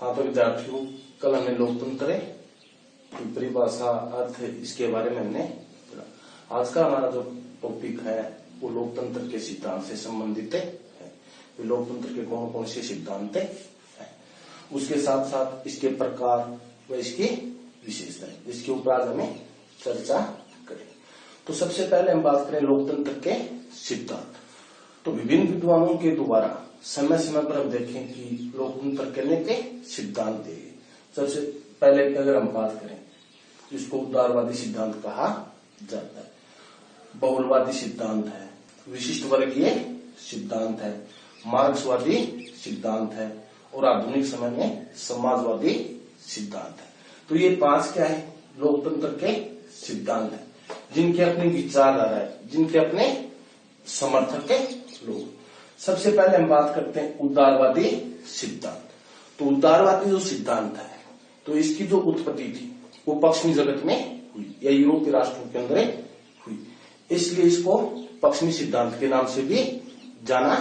हाँ तो विद्यार्थियों, कल हमने लोकतंत्र की परिभाषा, अर्थ, इसके बारे में हमने पढ़ा। आज का हमारा जो टॉपिक है वो लोकतंत्र के सिद्धांत से संबंधित है। लोकतंत्र के कौन कौन से सिद्धांत है, उसके साथ साथ इसके प्रकार व इसकी विशेषताएं, इसके ऊपर आज हमें चर्चा करें। तो सबसे पहले हम बात करें लोकतंत्र के सिद्धांत। तो विभिन्न विद्वानों के द्वारा समय समय पर हम देखें कि लोकतंत्र करने के सिद्धांत दिए। सबसे पहले अगर हम बात करें, इसको उदारवादी सिद्धांत कहा जाता है, बहुलवादी सिद्धांत है, विशिष्ट वर्गीय सिद्धांत है, मार्क्सवादी सिद्धांत है और आधुनिक समय में समाजवादी सिद्धांत है। तो ये 5 क्या है, लोकतंत्र के सिद्धांत है, जिनके अपनी विचारधारा है, जिनके अपने समर्थक है लोग। सबसे पहले हम बात करते हैं उदारवादी सिद्धांत। तो उदारवादी जो सिद्धांत है, तो इसकी जो उत्पत्ति थी वो पश्चिमी जगत में हुई या यूरोपीय राष्ट्रों के अंदर हुई, इसलिए इसको पश्चिमी सिद्धांत के नाम से भी जाना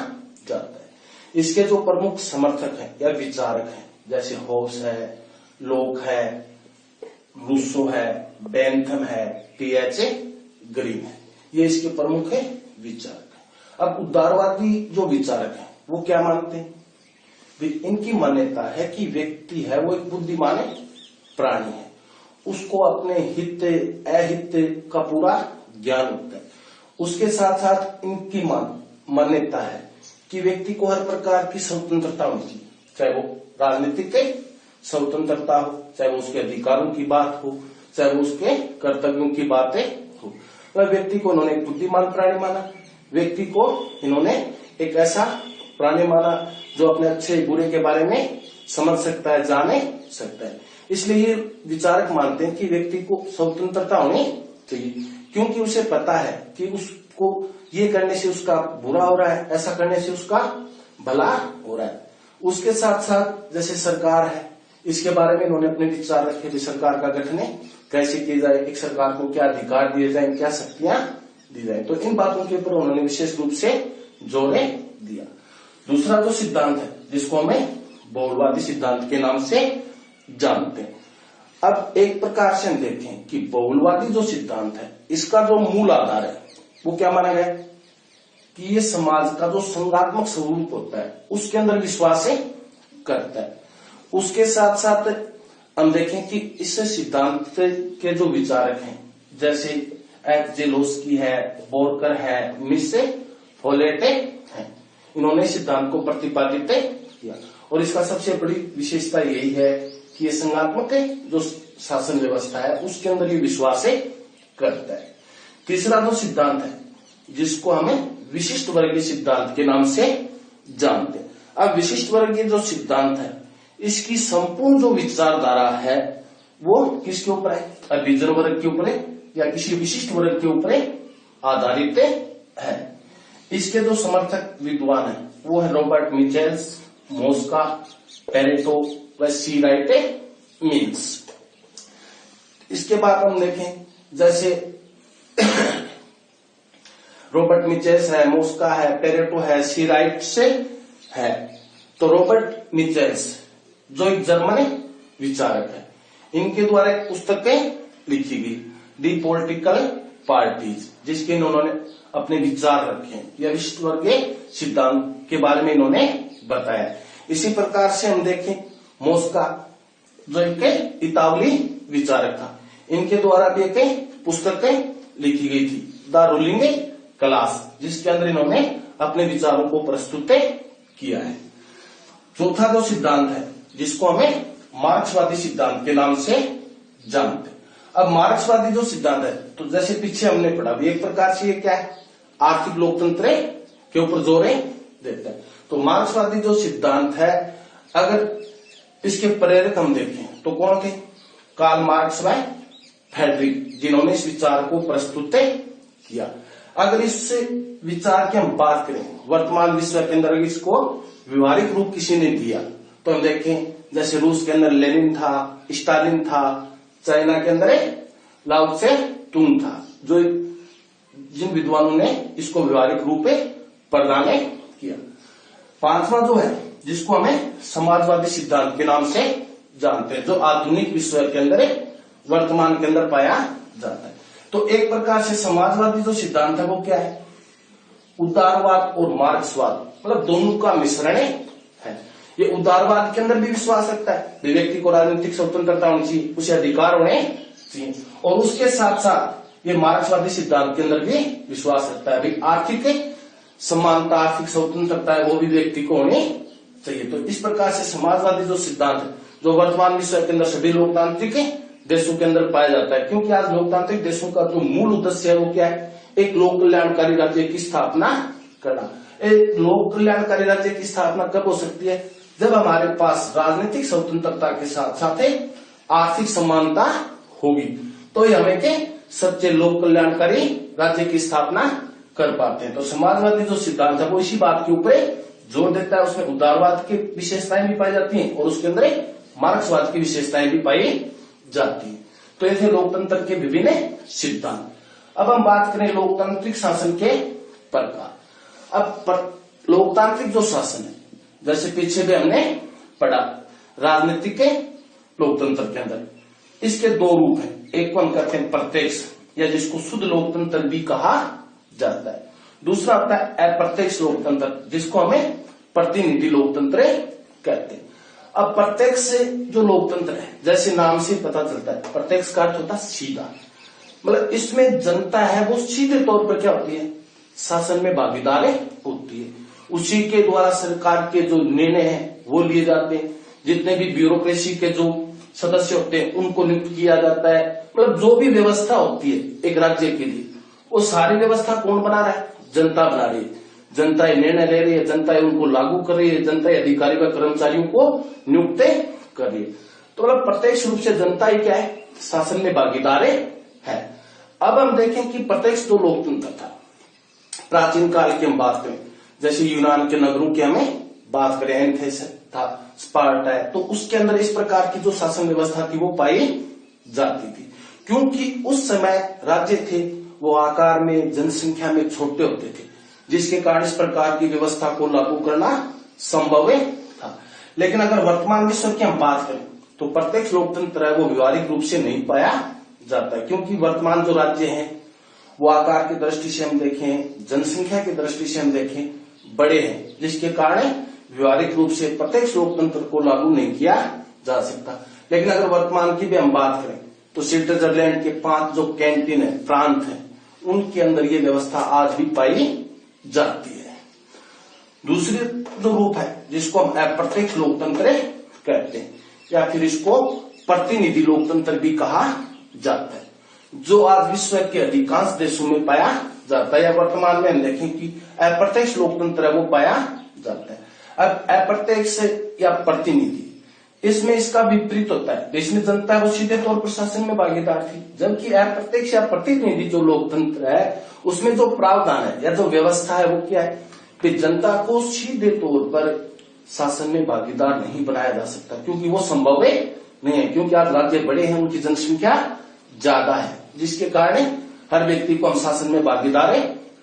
जाता है। इसके जो प्रमुख समर्थक हैं या विचारक हैं, जैसे होब्स है, लोक है, रूसो है, बेंथम है, T.H. ग्रीन है, ये इसके प्रमुख है विचारक। अब उदारवादी जो विचारक है वो क्या मानते हैं, इनकी मान्यता है कि व्यक्ति है वो एक बुद्धिमान प्राणी है, उसको अपने हित अहित का पूरा ज्ञान होता है। उसके साथ साथ इनकी मान्यता है कि व्यक्ति को हर प्रकार की स्वतंत्रता होनी चाहिए, चाहे वो राजनीतिक स्वतंत्रता हो, चाहे वो उसके अधिकारों की बात हो, चाहे वो उसके कर्तव्यों की बातें हो। वह व्यक्ति को इन्होंने एक बुद्धिमान प्राणी माना, व्यक्ति को इन्होंने एक ऐसा प्राणी माना जो अपने अच्छे बुरे के बारे में समझ सकता है, जाने सकता है। इसलिए ये विचारक मानते हैं कि व्यक्ति को स्वतंत्रता होनी चाहिए, क्योंकि उसे पता है कि उसको ये करने से उसका बुरा हो रहा है, ऐसा करने से उसका भला हो रहा है। उसके साथ साथ जैसे सरकार है, इसके बारे में इन्होंने अपने विचार रखे कि सरकार का गठन कैसे किया जाए, एक सरकार को क्या अधिकार दिए जाए, क्या शक्तियां दी जाए। तो इन बातों के ऊपर उन्होंने विशेष रूप से जोर दिया। दूसरा जो सिद्धांत है, जिसको हमें बहुलवादी सिद्धांत के नाम से जानते हैं। अब एक प्रकार से हम देखें कि बहुलवादी जो सिद्धांत है, इसका जो मूल आधार है वो क्या माना गया कि ये समाज का जो संघात्मक स्वरूप होता है उसके अंदर विश्वास करता है। उसके साथ साथ हम देखें कि इस सिद्धांत के जो विचारक हैं, जैसे जेलोस्की है, बोरकर है, मिसे फोलेटे है, इन्होंने सिद्धांत को प्रतिपादित किया। और इसका सबसे बड़ी विशेषता यही है कि ये संघात्मक जो शासन व्यवस्था है उसके अंदर ये विश्वास करता है। तीसरा जो सिद्धांत है, जिसको हमें विशिष्ट वर्गीय सिद्धांत के नाम से जानते हैं। अब विशिष्ट वर्गीय जो सिद्धांत है, इसकी संपूर्ण जो विचारधारा है वो किसके ऊपर है, अभिजन वर्ग के ऊपर या किसी विशिष्ट वर्ग के ऊपर आधारित है। इसके जो समर्थक विद्वान है वो है रॉबर्ट मिचेल्स, मोस्का, पेरेटो व सी राइट मिल्स। इसके बाद हम देखें, जैसे रॉबर्ट मिचेल्स है, मोस्का है, पेरेटो है, सी राइट से है। तो रॉबर्ट मिचेल्स जो एक जर्मन विचारक है, इनके द्वारा एक पुस्तकें लिखी गई, दी पॉलिटिकल पार्टीज, जिसके इन्होंने अपने विचार रखे या विशिष्ट वर्गीय सिद्धांत के बारे में इन्होंने बताया। इसी प्रकार से हम देखें मोस्का जो एक इतावली विचारक था, इनके द्वारा भी एक पुस्तकें लिखी गई थी, द रूलिंग क्लास, जिसके अंदर इन्होंने अपने विचारों को प्रस्तुत किया है। चौथा जो सिद्धांत है, जिसको हमें मार्क्सवादी सिद्धांत के नाम से जानते हैं। अब मार्क्सवादी जो सिद्धांत है, तो जैसे पीछे हमने पढ़ा, एक प्रकार से ये क्या है, आर्थिक लोकतंत्र के ऊपर जोर देता है। तो मार्क्सवादी जो सिद्धांत है, अगर इसके प्रेरक हम देखें तो कौन थे, कार्ल मार्क्स व फ्रेडरिक, जिन्होंने इस विचार को प्रस्तुत किया। अगर इस विचार की हम बात करें, वर्तमान विश्व के अंदर इसको व्यवहारिक रूप किसी ने दिया, तो हम देखें जैसे रूस के अंदर लेनिन था, स्टालिन था, चाइना के अंदर लाओ त्से तुंग था, जो जिन विद्वानों ने इसको व्यवहारिक रूप प्रदान किया। पांचवा जो है जिसको हमें समाजवादी सिद्धांत के नाम से जानते हैं, जो आधुनिक विश्व के अंदर वर्तमान के अंदर पाया जाता है। तो एक प्रकार से समाजवादी जो सिद्धांत है वो क्या है, उदारवाद और मार्क्सवाद, मतलब दोनों का मिश्रण है। ये उदारवाद के अंदर भी विश्वास रखता है, व्यक्ति को राजनीतिक स्वतंत्रता होनी चाहिए, उसे अधिकार होने चाहिए, और उसके साथ साथ ये मार्क्सवादी सिद्धांत के अंदर भी विश्वास रखता है, भाई आर्थिक समानता, आर्थिक स्वतंत्रता है वो भी व्यक्ति को होनी चाहिए। तो इस प्रकार से समाजवादी जो सिद्धांत है, जो वर्तमान विश्व के अंदर सभी लोकतांत्रिक देशों के अंदर पाया जाता है, क्योंकि आज लोकतांत्रिक देशों का जो मूल उद्देश्य है वो क्या है, एक लोक कल्याणकारी राज्य की स्थापना करना। एक लोक कल्याणकारी राज्य की स्थापना कब हो सकती है, जब हमारे पास राजनीतिक स्वतंत्रता के साथ साथ आर्थिक समानता होगी, तो ये हमें के सच्चे लोक कल्याणकारी राज्य की स्थापना कर पाते हैं। तो समाजवादी जो सिद्धांत है वो इसी बात के ऊपर जोर देता है, उसमें उदारवाद की विशेषताएं भी पाई जाती हैं और उसके अंदर मार्क्सवाद की विशेषताएं भी पाई जाती है। तो ये थे लोकतंत्र के विभिन्न सिद्धांत। अब हम बात करें लोकतांत्रिक शासन के प्रकार। अब लोकतांत्रिक जो शासन है, जैसे पीछे भी हमने पढ़ा राजनीतिक के लोकतंत्र के अंदर इसके दो रूप हैं, एक को हम कहते हैं प्रत्यक्ष या जिसको शुद्ध लोकतंत्र भी कहा जाता है, दूसरा होता है अप्रत्यक्ष लोकतंत्र जिसको हमें प्रतिनिधि लोकतंत्र कहते हैं। अब प्रत्यक्ष जो लोकतंत्र है, जैसे नाम से पता चलता है, प्रत्यक्ष का अर्थ होता है सीधा, मतलब इसमें जनता है वो सीधे तौर पर क्या होती है, शासन में भागीदार होती है, उसी के द्वारा सरकार के जो निर्णय हैं वो लिए जाते हैं, जितने भी ब्यूरोक्रेसी के जो सदस्य होते हैं उनको नियुक्त किया जाता है, मतलब जो भी व्यवस्था होती है एक राज्य के लिए वो सारी व्यवस्था कौन बना रहा है, जनता बना रही है, जनता ये निर्णय ले रही है, जनता ये उनको लागू कर रही है, जनता ये अधिकारी व कर्मचारियों को नियुक्त कर रही है। तो मतलब प्रत्यक्ष रूप से जनता ही क्या है, शासन में भागीदार है। अब हम देखें कि प्रत्यक्ष जो लोकतंत्र था प्राचीन काल की हम बात करें, जैसे यूनान के नगरों की हमें बात करें, एथेंस था, स्पार्टा है, तो उसके अंदर इस प्रकार की जो शासन व्यवस्था थी वो पाई जाती थी, क्योंकि उस समय राज्य थे वो आकार में जनसंख्या में छोटे होते थे, जिसके कारण इस प्रकार की व्यवस्था को लागू करना संभव था। लेकिन अगर वर्तमान विश्व की हम बात करें तो प्रत्यक्ष लोकतंत्र है वो व्यवहारिक रूप से नहीं पाया जाता है, क्योंकि वर्तमान जो राज्य हैं वो आकार की दृष्टि से हम देखें, जनसंख्या की दृष्टि से हम देखें, बड़े हैं, जिसके कारण व्यवहारिक रूप से प्रत्यक्ष लोकतंत्र को लागू नहीं किया जा सकता। लेकिन अगर वर्तमान की भी हम बात करें तो स्विट्जरलैंड के 5 जो कैंटीन है, प्रांत है, उनके अंदर ये व्यवस्था आज भी पाई जाती है। दूसरी जो रूप है जिसको हम अप्रत्यक्ष लोकतंत्र कहते हैं या फिर इसको प्रतिनिधि लोकतंत्र भी कहा जाता है, जो आज विश्व के अधिकांश देशों में पाया जाता है, या वर्तमान में हम देखें कि अप्रत्यक्ष लोकतंत्र है वो पाया जाता है। अब अप्रत्यक्ष या प्रतिनिधि, इसमें इसका विपरीत होता है, जिसमें जनता है वो सीधे तौर पर शासन में भागीदार थी, जबकि अप्रत्यक्ष या प्रतिनिधि जो लोकतंत्र है उसमें जो प्रावधान है या जो व्यवस्था है वो क्या है कि जनता को सीधे तौर पर शासन में भागीदार नहीं बनाया जा सकता, क्योंकि वो संभव नहीं है, क्योंकि आज राज्य बड़े हैं, उनकी जनसंख्या ज्यादा है, जिसके कारण हर व्यक्ति को हम शासन में भागीदार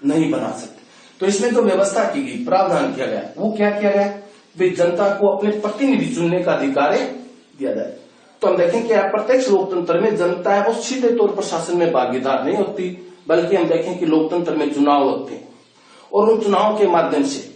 नहीं बना सकते। तो इसमें जो व्यवस्था की गई, प्रावधान किया गया, वो क्या किया गया, भाई जनता को अपने प्रतिनिधि चुनने का अधिकार दिया जाए। तो हम देखें कि अप्रत्यक्ष लोकतंत्र में जनता है वो सीधे तौर पर शासन में भागीदार नहीं होती, बल्कि हम देखें कि लोकतंत्र में चुनाव होते हैं और उन चुनाव के माध्यम से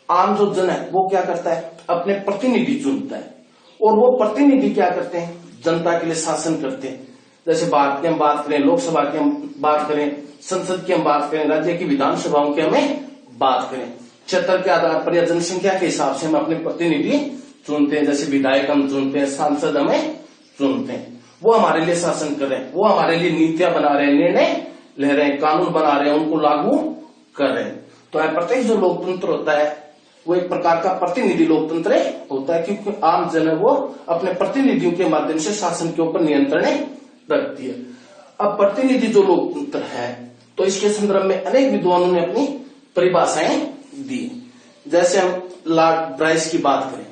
आम जो जन है वो क्या करता है, अपने प्रतिनिधि चुनता है, और वो प्रतिनिधि क्या करते हैं, जनता के लिए शासन करते हैं। जैसे भारत की हम बात करें, लोकसभा की हम बात करें, संसद की हम बात करें, राज्य की विधानसभाओं की हमें बात करें, क्षेत्र के आधार पर या जनसंख्या के हिसाब से हम अपने प्रतिनिधि चुनते हैं। जैसे विधायक हम चुनते हैं, सांसद हमें चुनते हैं, वो हमारे लिए शासन कर रहे हैं, वो हमारे लिए नीतियां बना रहे हैं, निर्णय ले रहे हैं, कानून बना रहे हैं, उनको लागू कर रहे हैं। तो अप्रत्यक्ष जो लोकतंत्र होता है वो एक प्रकार का प्रतिनिधि लोकतंत्र होता है, क्योंकि आम जन है वो अपने प्रतिनिधियों के माध्यम से शासन के ऊपर नियंत्रण रखती है। अब प्रतिनिधि जो लोकतंत्र है तो इसके संदर्भ में अनेक विद्वानों ने अपनी परिभाषाएं दी। जैसे हम लॉर्ड ब्राइस की बात करें,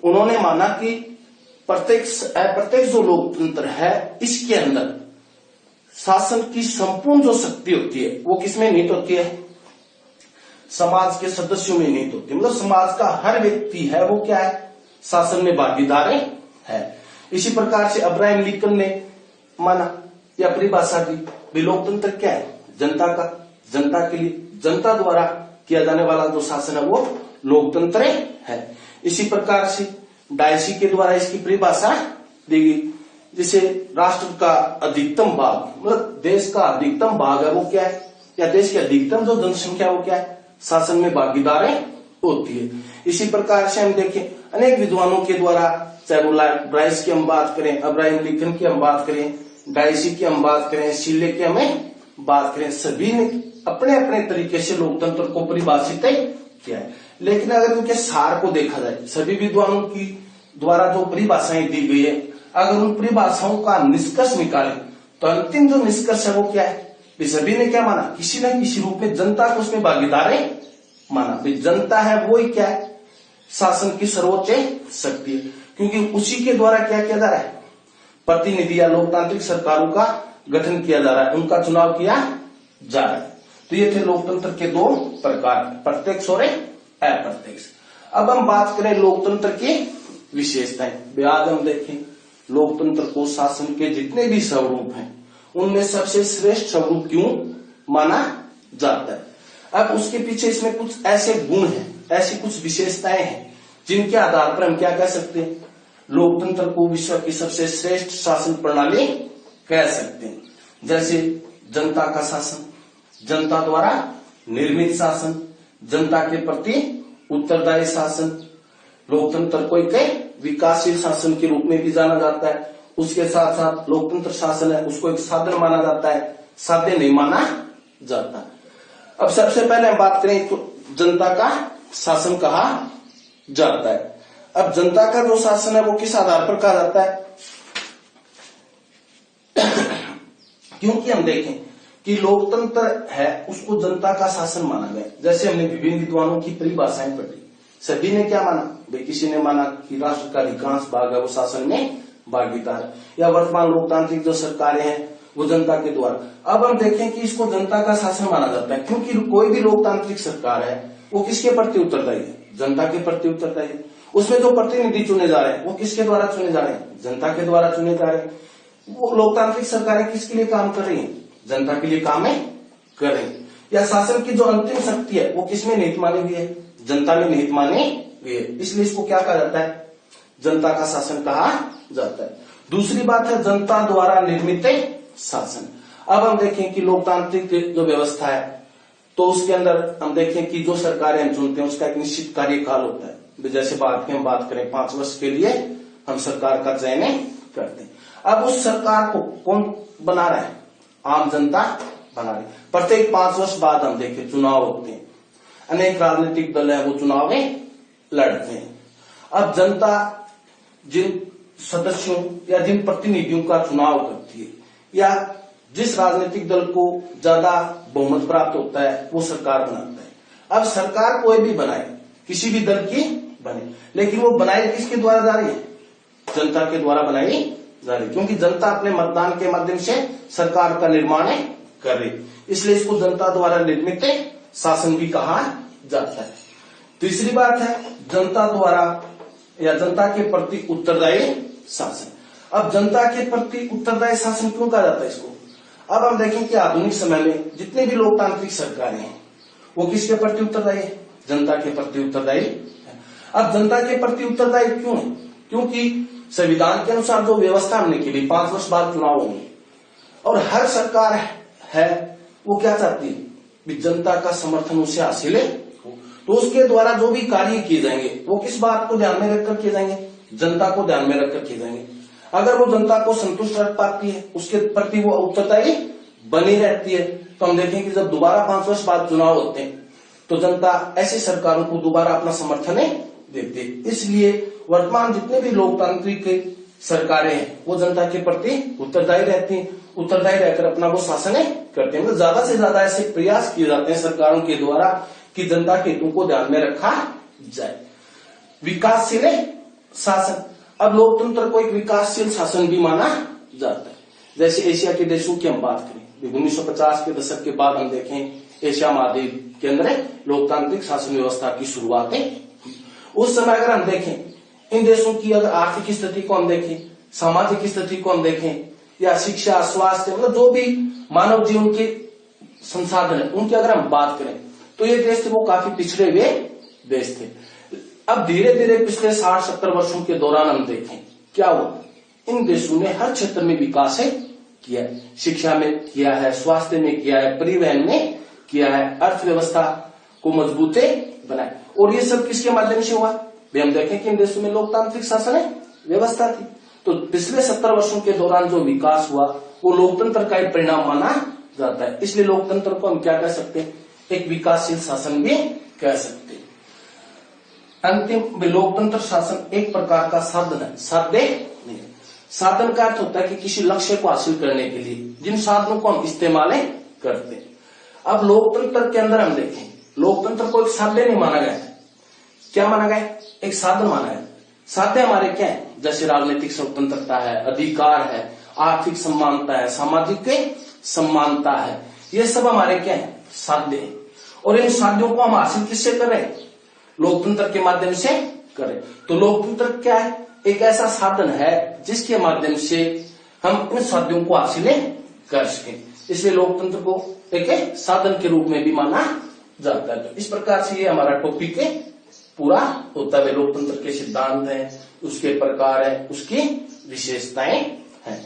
उन्होंने माना कि प्रत्यक्ष अप्रत्यक्ष जो लोकतंत्र है इसके अंदर शासन की संपूर्ण जो शक्ति होती है वो किसमें निहित होती है, समाज के सदस्यों में निहित होती है। मतलब समाज का हर व्यक्ति है वो क्या है, शासन में भागीदार है। इसी प्रकार से अब्राहम लिंकन ने माना या परिभाषा दी, लोकतंत्र क्या है, जनता का, जनता के लिए, जनता द्वारा किया जाने वाला जो शासन है वो लोकतंत्र है। इसी प्रकार से डायसी के द्वारा इसकी परिभाषा दी गई, जिसे राष्ट्र का अधिकतम भाग, मतलब देश का अधिकतम भाग है वो क्या है, या देश की अधिकतम जो जनसंख्या वो क्या है, शासन में भागीदार होती है। इसी प्रकार से हम देखें अनेक विद्वानों के द्वारा, चाहे वो ब्राइस की हम बात करें, अब्राहम लिंकन की हम बात करें, डायसी की हम बात करें, शीले की हमें बात करें, सभी ने अपने अपने तरीके से लोकतंत्र को परिभाषित किया है। लेकिन अगर उनके सार को देखा जाए, सभी विद्वानों की द्वारा जो परिभाषाएं दी गई है, अगर उन परिभाषाओं का निष्कर्ष निकाले तो अंतिम जो निष्कर्ष है वो क्या है, सभी ने क्या माना, किसी न किसी रूप में जनता को उसमें भागीदार माना। जनता है वो ही क्या है, शासन की सर्वोच्च शक्ति है, क्योंकि उसी के द्वारा क्या किया जा रहा है, प्रतिनिधि या लोकतांत्रिक सरकारों का गठन किया जा रहा है, उनका चुनाव किया जा रहा है। तो ये थे लोकतंत्र के दो प्रकार, प्रत्यक्ष और अप्रत्यक्ष। अब हम बात करें लोकतंत्र की विशेषताएं। आज हम देखें लोकतंत्र को शासन के जितने भी स्वरूप हैं उनमें सबसे श्रेष्ठ स्वरूप क्यों माना जाता है। अब उसके पीछे इसमें कुछ ऐसे गुण हैं, ऐसी कुछ विशेषताएं हैं जिनके आधार पर हम क्या कह सकते हैं, लोकतंत्र को विश्व की सबसे श्रेष्ठ शासन प्रणाली कह सकते हैं। जैसे जनता का शासन, जनता द्वारा निर्मित शासन, जनता के प्रति उत्तरदायी शासन। लोकतंत्र को एक विकासशील शासन के रूप में भी जाना जाता है। उसके साथ साथ लोकतंत्र शासन है उसको एक साधन माना जाता है, साध्य नहीं माना जाता। अब सबसे पहले हम बात करें तो जनता का शासन कहा जाता है। अब जनता का जो शासन है वो किस आधार पर कहा जाता है, क्योंकि हम देखें कि लोकतंत्र है उसको जनता का शासन माना गया। जैसे हमने विभिन्न विद्वानों की परिभाषाएं पढ़ी, सभी ने क्या माना, किसी ने माना कि राष्ट्र का अधिकांश भाग है वो शासन में भागीदार है, या वर्तमान लोकतांत्रिक जो सरकारें हैं वो जनता के द्वारा। अब हम देखें कि इसको जनता का शासन माना जाता है क्योंकि कोई भी लोकतांत्रिक सरकार है वो किसके प्रति उत्तरदायी है, जनता के प्रति उत्तरदायी है। उसमें जो प्रतिनिधि चुने जा रहे हैं वो किसके द्वारा चुने जा रहे हैं, जनता के द्वारा चुने जा रहे हैं। वो लोकतांत्रिक सरकारें किसके लिए काम कर रही है, जनता के लिए काम कर रही है। या शासन की जो अंतिम शक्ति है वो किसमें निहित मानी गई है, जनता में निहित मानी गई है, इसलिए इसको क्या कहा जाता है, जनता का शासन कहा जाता है। दूसरी बात है जनता द्वारा निर्मित शासन। अब हम देखें कि लोकतांत्रिक जो व्यवस्था है तो उसके अंदर हम देखें कि जो सरकारें हम चुनते हैं उसका एक निश्चित कार्यकाल होता है। जैसे भारत में हम बात करें 5 वर्ष के लिए हम सरकार का चयन करते हैं। अब उस सरकार को कौन बना रहा है, आम जनता बना रही है। प्रत्येक 5 वर्ष बाद हम देखें चुनाव होते हैं, अनेक राजनीतिक दल है वो चुनाव लड़ते हैं। अब जनता जिन सदस्यों या जिन प्रतिनिधियों का चुनाव करती है या जिस राजनीतिक दल को ज्यादा बहुमत प्राप्त होता है वो सरकार बनाता है। अब सरकार कोई भी बनाए, किसी भी दल की बने, लेकिन वो बनाई किसके द्वारा जा रही है, जनता के द्वारा बनाई जा रही, क्योंकि जनता अपने मतदान के माध्यम से सरकार का निर्माण कर रही, इसलिए इसको जनता द्वारा निर्मित शासन भी कहा जाता है। तीसरी बात है जनता द्वारा या जनता के प्रति उत्तरदायी शासन। अब जनता के प्रति उत्तरदायी शासन क्यों कहा जाता है इसको, अब हम देखें कि आधुनिक समय में जितने भी लोकतांत्रिक सरकारें हैं वो किसके प्रति उत्तरदायी है, जनता के प्रति उत्तरदायी है। अब जनता के प्रति उत्तरदायी क्यों है, क्योंकि संविधान के अनुसार जो व्यवस्था हमने की गई 5 वर्ष बाद चुनाव होंगे और हर सरकार है वो क्या चाहती है, जनता का समर्थन उसे हासिल है, तो उसके द्वारा जो भी कार्य किए जाएंगे वो किस बात को ध्यान में रखकर किए जाएंगे, जनता को ध्यान में रखकर किए जाएंगे। अगर वो जनता को संतुष्ट रख पाती है, उसके प्रति वो उत्तरदायी बनी रहती है, तो हम देखें कि जब दोबारा 5 वर्ष बाद चुनाव होते हैं तो जनता ऐसी सरकारों को दोबारा अपना समर्थन देती है। इसलिए वर्तमान जितने भी लोकतांत्रिक सरकारें हैं वो जनता के प्रति उत्तरदायी रहती हैं, उत्तरदायी रहकर अपना वो शासन करते हैं। मतलब ज्यादा से ज्यादा ऐसे प्रयास किए जाते हैं सरकारों के द्वारा कि जनता के हितों को ध्यान में रखा जाए। विकासशील शासन, अब लोकतंत्र को एक विकासशील शासन भी माना जाता है। जैसे एशिया के देशों की हम बात करें, 1950 के दशक के बाद हम देखें एशिया महाद्वीप के अंदर लोकतांत्रिक शासन व्यवस्था की शुरुआतें हुई। उस समय अगर हम देखें इन देशों की अगर आर्थिक स्थिति को हम देखें, सामाजिक स्थिति को हम देखें, या शिक्षा, स्वास्थ्य, मतलब जो भी मानव जीवन के संसाधन है उनकी अगर हम बात करें तो ये देश थे वो काफी पिछड़े हुए देश थे। अब धीरे धीरे पिछले 60-70 वर्षों के दौरान हम देखें क्या हुआ, इन देशों ने हर क्षेत्र में विकास है किया है, शिक्षा में किया है, स्वास्थ्य में किया है, परिवहन में किया है, अर्थव्यवस्था को मजबूत बनाए। और ये सब किसके माध्यम से हुआ, हम देखें कि इन देशों में लोकतांत्रिक शासन व्यवस्था थी। तो पिछले 70 वर्षों के दौरान जो विकास हुआ वो लोकतंत्र का एक परिणाम माना जाता है। इसलिए लोकतंत्र को हम क्या कह सकते हैं, एक विकासशील शासन भी कह सकते हैं। अंतिम लोकतंत्र शासन एक प्रकार का साधन है, साध्य नहीं। साधन का अर्थ होता है कि किसी लक्ष्य को हासिल करने के लिए जिन साधनों को हम इस्तेमाल करते हैं। अब लोकतंत्र के अंदर हम देखें, लोकतंत्र को एक साध्य नहीं माना गया है, क्या माना गया है, एक साधन माना है। साध्य हमारे क्या है, जैसे राजनीतिक स्वतंत्रता है, अधिकार है, आर्थिक समानता है, सामाजिक समानता है, ये सब हमारे क्या है, साध्य है। और इन साध्यों को हम हासिल किससे करें, लोकतंत्र के माध्यम से करें। तो लोकतंत्र क्या है, एक ऐसा साधन है जिसके माध्यम से हम इन साध्यों को हासिल कर सकें। इसलिए लोकतंत्र को एक साधन के रूप में भी माना जाता है। तो इस प्रकार से ये हमारा टॉपिक पूरा होता है। लोकतंत्र के सिद्धांत हैं, उसके प्रकार है, उसकी विशेषताएं हैं।